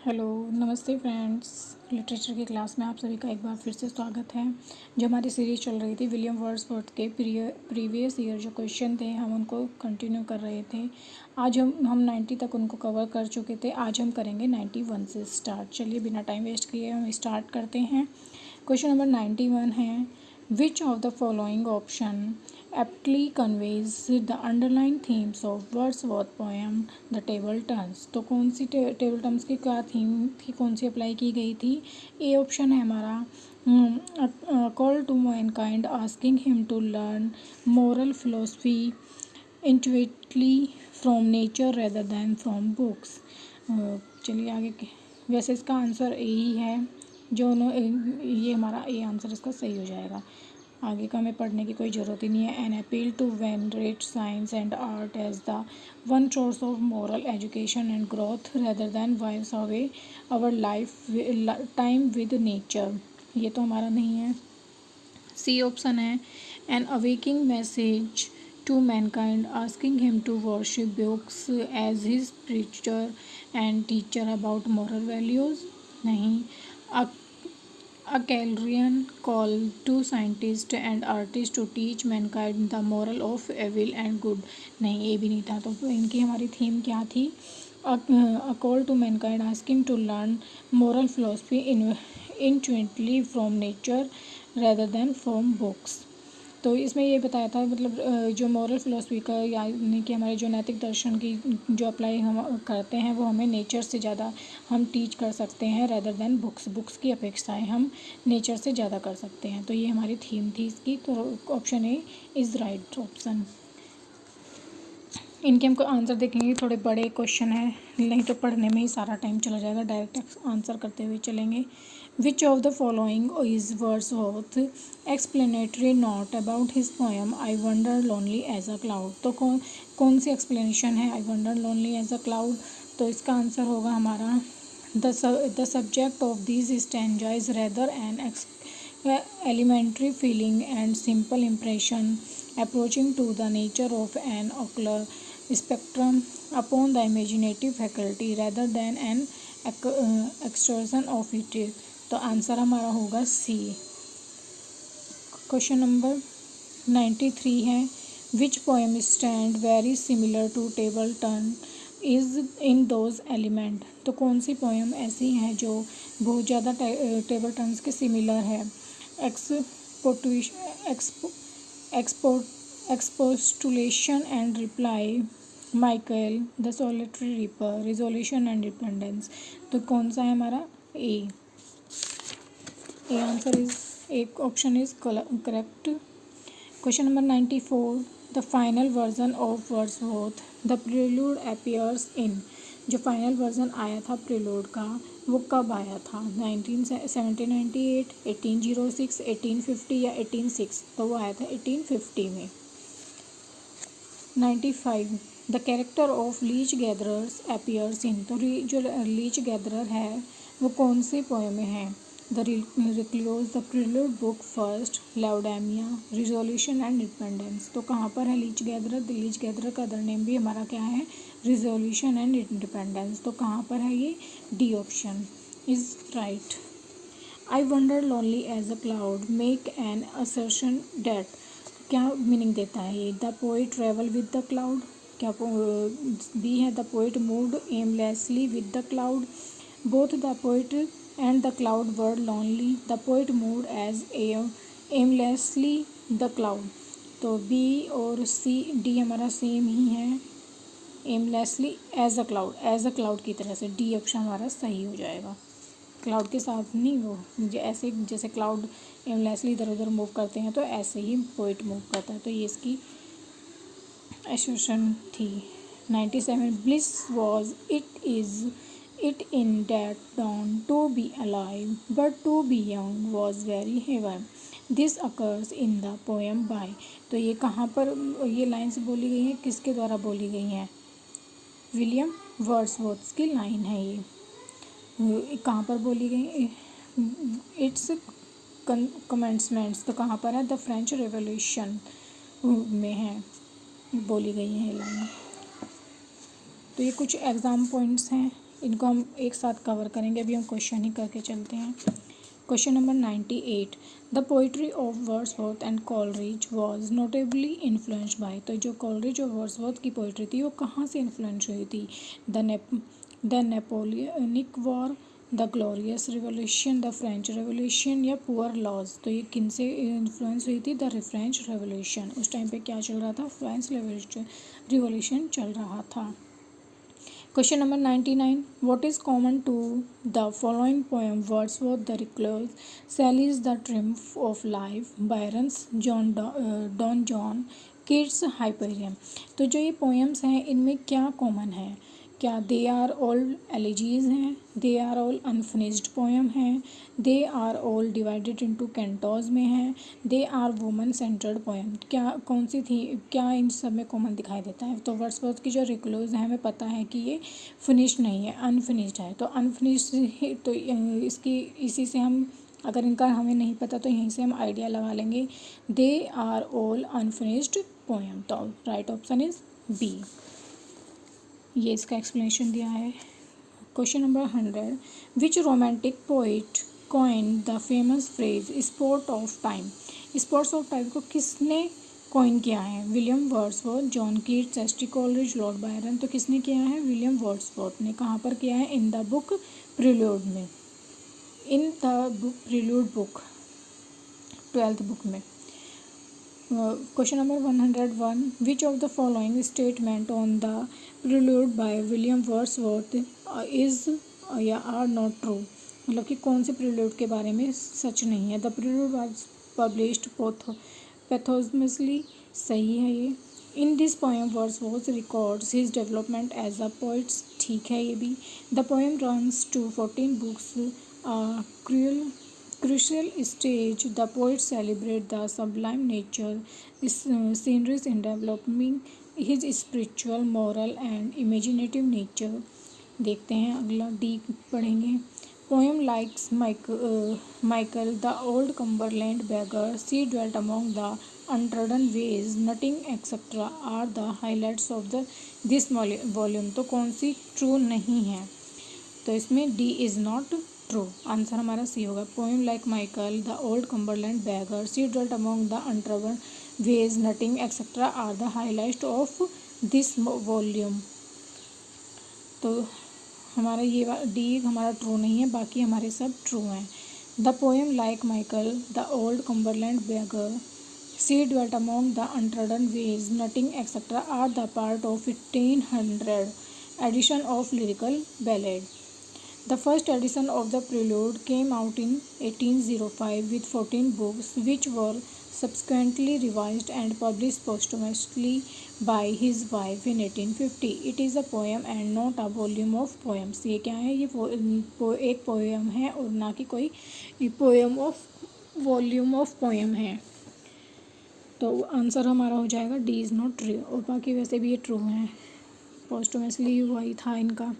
Hello, नमस्ते friends. Literature की class में आप सभी का एक बार फिर से स्वागत है। जो हमारी सीरीज़ चल रही थी विलियम वर्ड्सवर्थ के प्रीवियस ईयर जो क्वेश्चन थे हम उनको कंटिन्यू कर रहे थे। आज हम 90 तक उनको कवर कर चुके थे। आज हम करेंगे 91 से स्टार्ट। चलिए बिना टाइम वेस्ट किए हम स्टार्ट करते हैं। क्वेश्चन नंबर 91 है, विच of the following option aptly conveys the underlying themes of Wordsworth poem The Table Turns। तो कौन सी टेबल टर्न्स की क्या थीम थी, कौन सी अप्लाई की गई थी? ए ऑप्शन है हमारा call to mankind asking him to learn moral philosophy intuitively from nature rather than from books. चलिए आगे वैसे इसका आंसर ए ही है, ये हमारा ए आंसर इसका सही हो जाएगा। आगे का हमें पढ़ने की कोई ज़रूरत ही नहीं है। An appeal to venerate science and art as the one source of moral education and growth rather than wives away our life time with nature, ये तो हमारा नहीं है। सी ऑप्शन है, an awakening message to mankind asking him to worship books as his preacher and teacher about moral values, नहीं। A Calrian call to scientists and artists to teach mankind the moral of evil and good, नहीं ये भी नहीं था। तो इनकी हमारी theme क्या थी? A call to mankind asking to learn moral philosophy intuitively from nature rather than from books। तो इसमें ये बताया था मतलब जो मॉरल फिलोसफी का यानी कि हमारे जो नैतिक दर्शन की जो अप्लाई हम करते हैं वो हमें नेचर से ज़्यादा हम टीच कर सकते हैं रेदर देन बुक्स की अपेक्षाएं हम नेचर से ज़्यादा कर सकते हैं। तो ये हमारी थीम थी इसकी। तो option A is right option. इनके हमको आंसर देखेंगे, थोड़े बड़े क्वेश्चन है, नहीं तो पढ़ने में ही सारा टाइम चला जाएगा। डायरेक्ट आंसर करते हुए चलेंगे। Which of the following is Wordsworth explanatory note about his poem I wonder lonely as a cloud. तो कौन सी एक्सप्लेनेशन है I wonder lonely as a cloud? तो इसका आंसर होगा हमारा the subject of this stanza is rather an elementary feeling and simple impression approaching to the nature of an ocular spectrum upon the imaginative faculty rather than an extension of it। तो answer हमारा होगा C. Question number 93 है, which poem stand very similar to table turn is in those element. तो कौन सी poem ऐसी है जो बहुत ज़्यादा टेबल टर्न्स के सिमिलर है? Expostulation and reply, Michael, the solitary reaper, resolution and dependence. तो कौन सा है हमारा? ए आंसर इज एक option is correct. Question number 94, the final version of Wordsworth the prelude appears in. जो फाइनल वर्जन आया था प्रीलूड का वो कब आया था? 1798, 1806, 1850 या 1806? तो वो आया था 1850 में। 95, the character of leech gatherers appears in. तो जो लीच गैदरर है वो कौन सी पोएम में है? The recluse, the prelude, book first, Laodamia, resolution and independence. तो कहाँ पर है leech gatherer? The leech gatherer का अदर नेम भी हमारा क्या है? Resolution and independence. तो कहाँ पर है ये? D option is right. I wonder lonely as a cloud make an assertion that. क्या मीनिंग देता है ये? The poet travel with the cloud. क्या बी है? The poet moved aimlessly with the cloud. Both the poet and the cloud were lonely. The poet moved as aimlessly the cloud. तो B और C D हमारा same ही है, aimlessly as a cloud की तरह से। D option हमारा सही हो जाएगा। क्लाउड के साथ नहीं, वो ऐसे जैसे क्लाउड एमलेसली इधर उधर मूव करते हैं तो ऐसे ही पोइट मूव करता है। तो ये इसकी एसोसिएशन थी। 97, bliss was it in that dawn to be alive but to be young was very heaven. This occurs in the poem by. तो ये कहाँ पर ये लाइन्स बोली गई हैं, किसके द्वारा बोली गई हैं? विलियम वर्ड्सवर्थ की लाइन है ये। कहाँ पर बोली गई? इट्स कमेंसमेंट्स। तो कहाँ पर है? द फ्रेंच रेवोल्यूशन में है, बोली गई है लाइन। तो ये कुछ एग्ज़ाम पॉइंट्स हैं इनको हम एक साथ कवर करेंगे। अभी हम क्वेश्चन ही करके चलते हैं। Question number 98, the poetry of Wordsworth and Coleridge was notably influenced bye. तो जो कॉलरिज और वर्ड्सवर्थ की पोइट्री थी वो कहाँ से इन्फ्लुएंस हुई थी? The Napoleonic war, the glorious revolution, the French revolution या पुअर लॉज। तो ये किन से इन्फ्लुएंस हुई थी? The French revolution. उस टाइम पे क्या चल रहा था? फ्रेंच रिवोल्यूशन चल रहा था। Question number 99. What is common to the following poem? Wordsworth, The Recluse; Shelley's The Triumph of Life; Byron's Don John; Keats' Hyperion। तो जो ये पोएम्स हैं इनमें क्या कॉमन है? क्या दे आर ऑल एलिजीज हैं? They are all unfinished poem हैं? They are all divided into cantos में हैं? They are woman centred poem. क्या कौन सी थी? क्या इन सब में कॉमन दिखाई देता है? तो वर्ड्सवर्थ की जो रिक्लूज है हमें पता है कि ये फिनिश्ड नहीं है, अनफिनिश्ड है। तो अनफिनिश्ड तो इसकी इसी से हम, अगर इनका हमें नहीं पता तो यहीं से हम आइडिया लगा लेंगे। They are all unfinished poem. तो राइट ऑप्शन इज बी। ये इसका एक्सप्लेनेशन दिया है। Question number 100, which romantic poet coined the famous phrase sport of time. Sports of time को किसने कॉइन किया है? William Wordsworth, John Keats, S T Coleridge, Lord Byron. तो किसने किया है? विलियम वर्ड्सवर्थ ने। कहाँ पर किया है? इन द बुक प्रिल्यूड में, in the book prelude book, 12th book में। Question number 101, which of the following statement on the prelude by William Wordsworth is या आर नॉट ट्रू। मतलब कि कौन से प्रिल्यूड के बारे में सच नहीं है? The prelude was published posthumously. सही है ये। In this poem Wordsworth records his development as a poets. ठीक है ये भी। The poem runs to 14 books, crucial stage. The poet celebrates the sublime nature, sceneries in developing his spiritual, moral and imaginative nature। देखते हैं अगला D पढ़ेंगे। Poem likes Michael, the old Cumberland beggar, she dwelt among the untrodden ways, nutting etc. are the highlights of this volume। तो कौन C true नहीं है? तो इसमें D is not true. Answer हमारा सी होगा। Poem like Michael, the old Cumberland beggar, she dwelt among the untroubled ways, nutting etcetera are the highlight of this volume. तो हमारा ये डी हमारा ट्रू नहीं है, बाकी हमारे सब ट्रू हैं। The poem like Michael, the old Cumberland beggar, she dwelt among the untrodden ways, nutting etcetera are the part of 1500 edition of lyrical ballad। The first edition of the Prelude came out in 1805 with 14 books, which were subsequently revised and published posthumously by his wife in 1850। It is a poem and not a volume of poems। ये क्या है? ये एक poem है और ना कि कोई poem of volume of poem है। तो आंसर हमारा हो जाएगा डी इज़ नॉट ट्रू। और बाकी वैसे भी ये ट्रू हैं, पोस्टुमसली हुआ ही था इनका।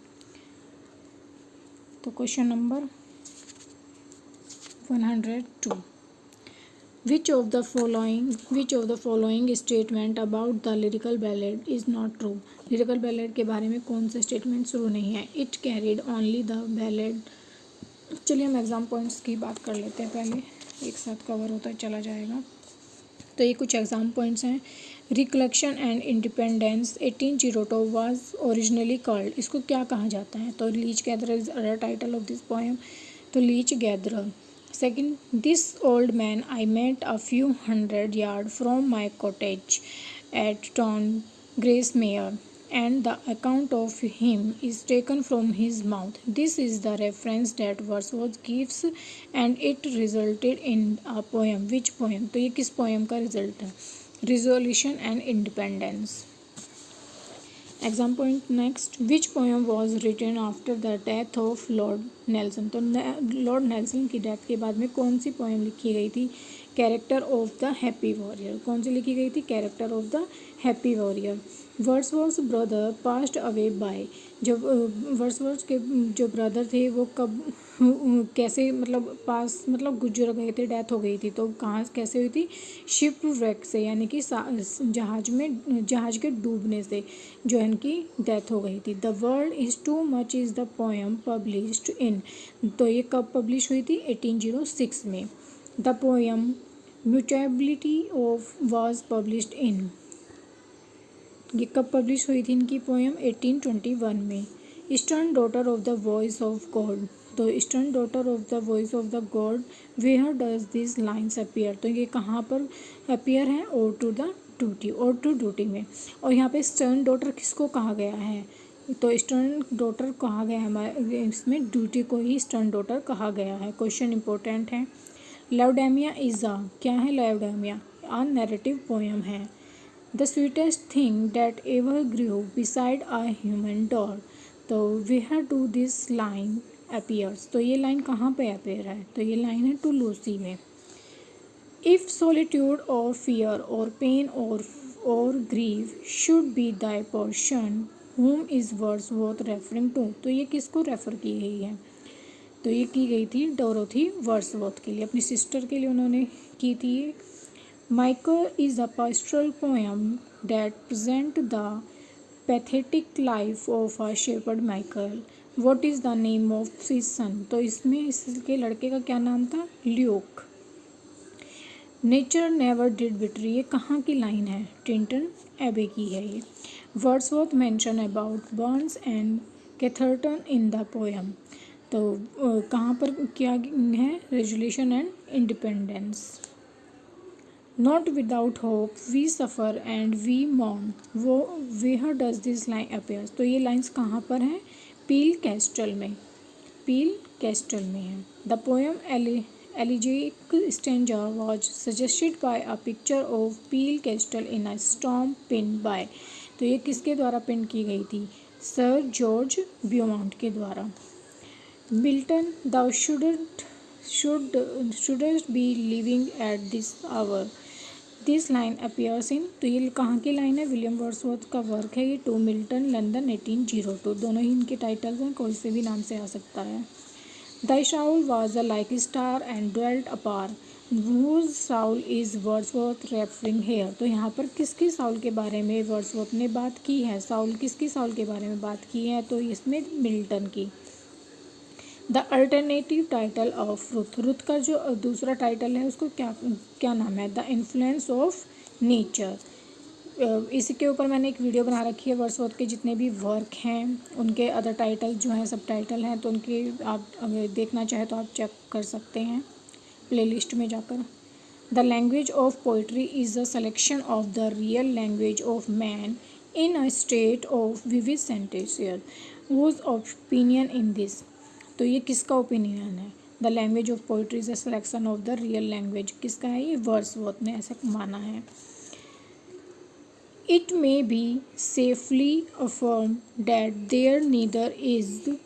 तो question number 102, which of the following statement about the lyrical ballad is not true. Lyrical ballad के बारे में कौन सा स्टेटमेंट ट्रू नहीं है? It carried only the ballad. चलिए हम एग्जाम पॉइंट्स की बात कर लेते हैं पहले, एक साथ कवर होता चला जाएगा। तो ये कुछ एग्जाम पॉइंट्स हैं। Recollection and independence 1802 was originally called. इसको क्या कहा जाता है? तो leech gatherer is other title of this poem. तो leech gatherer. Second, this old man I met a few 100 yard from my cottage at Town Grasmere and the account of him is taken from his mouth। This is the reference that Wordsworth gives and it resulted in a poem। Which poem? तो ये किस poem का result है? Resolution and Independence। Exam point next, which poem was written after the death of Lord Nelson। तो Lord Nelson की death के बाद में कौन सी पोएम लिखी गई थी? Character of the happy warrior. कौन सी लिखी गई थी? Character of the happy warrior. Wordsworth brother passed away by, जब वर्ड्सवर्थ के जो ब्रदर थे वो कब कैसे मतलब पास मतलब गुजर गए थे, डेथ हो गई थी, तो कहाँ कैसे हुई थी, शिप wreck से, यानी कि जहाज के डूबने से जो इनकी डेथ हो गई थी। The world is too much is the poem published in, तो ये कब पब्लिश हुई थी, 1806 में। The poem mutability of was published in, ये कब पब्लिश हुई थी इनकी पोएम, 1821 में। Eastern daughter of the voice of God, तो eastern daughter of the voice of the God, where does this lines appear, तो ये कहाँ पर अपीयर है, और टू द ड्यूटी, और टू ड्यूटी में। और यहाँ पे ईस्टर्न डॉटर किसको कहा गया है, तो ईस्टर्न डॉटर कहा गया है हमारे इसमें, ड्यूटी को ही ईस्टर्न डॉटर कहा गया है। क्वेश्चन इंपॉर्टेंट है। लाउडेमिया इज़ अ, क्या है लाउडेमिया, आ नैरेटिव पोएम है। The sweetest thing that ever grew beside a human door, तो where do this line appears, तो ये लाइन कहाँ पे अपीयर है, तो ये लाइन है टू लूसी में। If solitude or fear or pain or grief should be thy portion, whom is Wordsworth referring to, तो ये किसको रेफ़र की गई है, तो ये की गई थी डोरोथी वर्ड्सवर्थ के लिए, अपनी सिस्टर के लिए उन्होंने की थी। Michael is a pastoral poem that present the pathetic life of a shepherd Michael. What is the name of his son, तो इसमें इसके लड़के का क्या नाम था, ल्यूक। नेचर नेवर डिड बिट्री, ये कहाँ की लाइन है, टिंटन एबे की है ये। Wordsworth mention about Burns and Chatterton in the poem, तो कहाँ पर क्या है, resolution and independence. Not without hope we suffer and we mourn, वो where does this line appears, तो ये लाइन्स कहाँ पर हैं, पील कैस्टल में, पील कैस्टल में है। The poem elegiac stanza was suggested by a picture of Peele Castle in a storm painted by, तो ये किसके द्वारा पिन की गई थी, सर जॉर्ज ब्यूमॉन्ट के द्वारा। Milton thou shouldst be living at this hour, this line appears in, तो ये कहाँ की लाइन है, विलियम वर्ड्सवर्थ का वर्क है ये, टू मिल्टन लंदन 1802, दोनों ही इनके टाइटल्स हैं, कोई से भी नाम से आ सकता है। Thy soul was a like star and dwelt apart, whose soul is Wordsworth referring here, तो यहाँ पर किसकी साउल के बारे में वर्ड्सवर्थ ने बात की है, साउल किसकी साउल के बारे में बात की है, तो इसमें मिल्टन की। The alternative title of Ruth, Ruth का जो दूसरा टाइटल है उसको क्या क्या नाम है, द इन्फ्लुएंस ऑफ नेचर। इसी के ऊपर मैंने एक वीडियो बना रखी है, वर्ड्सवर्थ के जितने भी वर्क हैं उनके अदर टाइटल जो हैं सब टाइटल हैं, तो उनके आप अगर देखना चाहे तो आप चेक कर सकते हैं प्लेलिस्ट में जाकर। The language of poetry is a selection of the real language of man in a state of vivid sentential, whose opinion in this, तो ये किसका ओपिनियन है, the language of poetry is a selection of the real language, किसका है ये, Wordsworth ने ऐसा माना है। It may be safely affirm that there neither is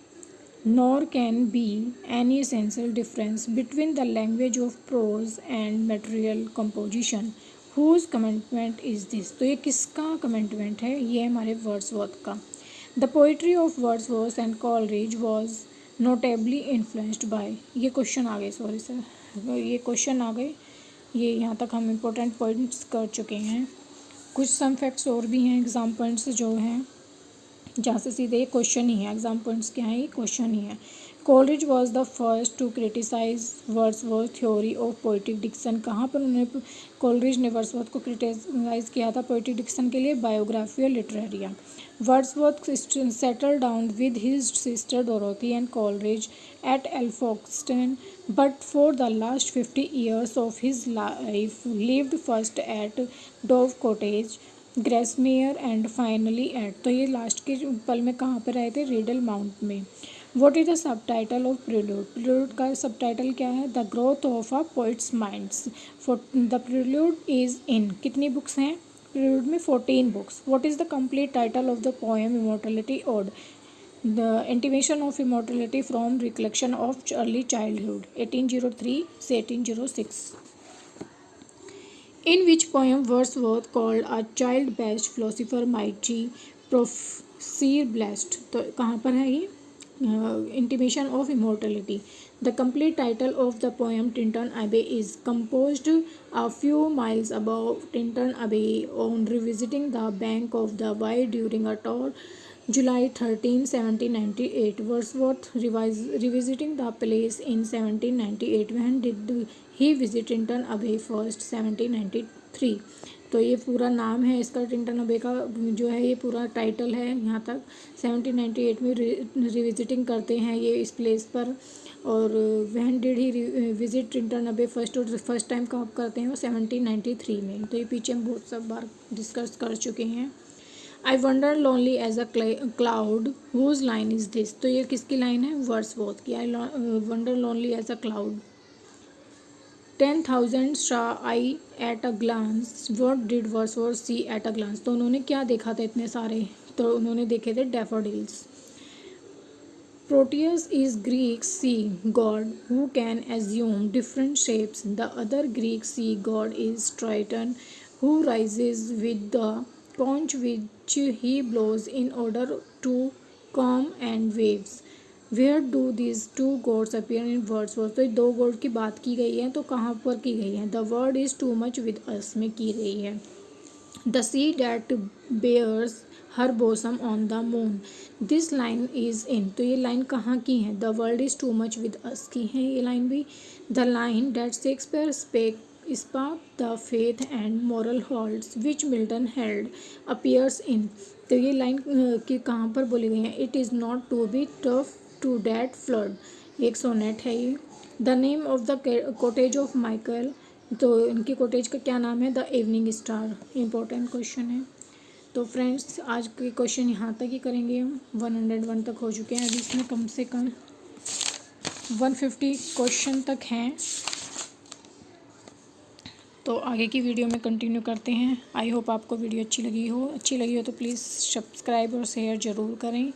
nor can be any essential difference between the language of pros and material composition, whose commitment is this, तो ये किसका कमेंटमेंट है, ये हमारे वर्ड्सवर्थ का। The poetry of Wordsworth and Coleridge was notably influenced by, ये question आ गए, सॉरी सर, ये क्वेश्चन आ गए, ये यहाँ तक हम इम्पोर्टेंट पॉइंट्स कर चुके हैं। कुछ सम फैक्ट्स और भी हैं, एग्ज़ाम पॉइंट्स जो हैं जहाँ से सीधे ये क्वेश्चन ही है, एग्जाम पॉइंट्स क्या है, ये क्वेश्चन ही है। Coleridge was the first to criticize Wordsworth theory of poetic diction, कहाँ पर उन्होंने कोलरिज ने वर्ड्सवर्थ को क्रिटिसाइज किया था पोइटिक डिक्शन के लिए, बायोग्राफी और Literaria. Wordsworth settle down with his sister Dorothy and Coleridge at Alfoxden, but for the last 50 years of his life lived first at Dove Cottage, Grasmere and finally at, तो ये last के पल में कहाँ पर रहे थे, रीडल माउंट में। What is the subtitle of Prelude, Prelude का सब टाइटल क्या है, the growth of a poet's minds, the Prelude is in, कितनी बुक्स हैं प्रिल्यूड में, 14 books. What is the complete title of the poem immortality ode, the intimation of immortality from recollection of early childhood, 1803 से 1806। In which poem Wordsworth called a child best philosopher mighty प्रोफीर blessed. तो कहाँ पर है ये? Intimation of immortality. The complete title of the poem Tintern अबे is composed a few miles above Tinton Abbey on revisiting the bank of the Wye during a tour July 13, 1798. Wordsworth revisiting the place in 1798. When did he visit Tinton Abbey first? 1793। तो ये पूरा नाम है इसका, Tintern अबे का जो है ये पूरा टाइटल है यहाँ तक। 1798 में रिविजिटिंग करते हैं ये इस प्लेस पर। और when did he visit Tintern अबे फर्स्ट, और फर्स्ट टाइम कब करते हैं वो 1793 में। तो ये पीछे हम बहुत सब बार डिस्कस कर चुके हैं। I wonder lonely as a cloud whose line is this. तो ये किसकी लाइन है? वर्ड्सवर्थ की। I wonder lonely as a cloud. 10,000 saw I at a glance. What did Wordsworth see at a glance? तो उन्होंने क्या देखा था इतने सारे? तो उन्होंने देखे थे daffodils. Proteus is Greek sea god who can assume different shapes. The other Greek sea god is Triton, who rises with the conch which he blows in order to calm and waves. Where do these two gods appear in Wordsworth? तो दो God की बात की गई है, तो कहाँ पर की गई है? The word is too much with us में की गई है। The sea that bares her bosom on the moon. This line is in. तो ये लाइन कहाँ की है? The world is too much with us की है ये लाइन भी। The line that Shakespeare spake spark the faith and moral halts which Milton held appears in। तो ये लाइन की कहाँ पर बोली गई है? It is not to be tough to that flood, एक सोनेट है ये। The name of the cottage of Michael. तो इनकी कॉटेज का क्या नाम है? The evening star. Important question है। तो फ्रेंड्स आज के क्वेश्चन यहाँ तक ही करेंगे हम। 101 तक हो चुके हैं, अभी इसमें कम से कम 150 क्वेश्चन तक हैं। तो आगे की वीडियो में कंटिन्यू करते हैं। आई होप आपको वीडियो अच्छी लगी हो तो प्लीज़ सब्सक्राइब और शेयर ज़रूर करें।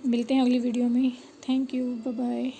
मिलते हैं अगली वीडियो में। Thank you, bye bye.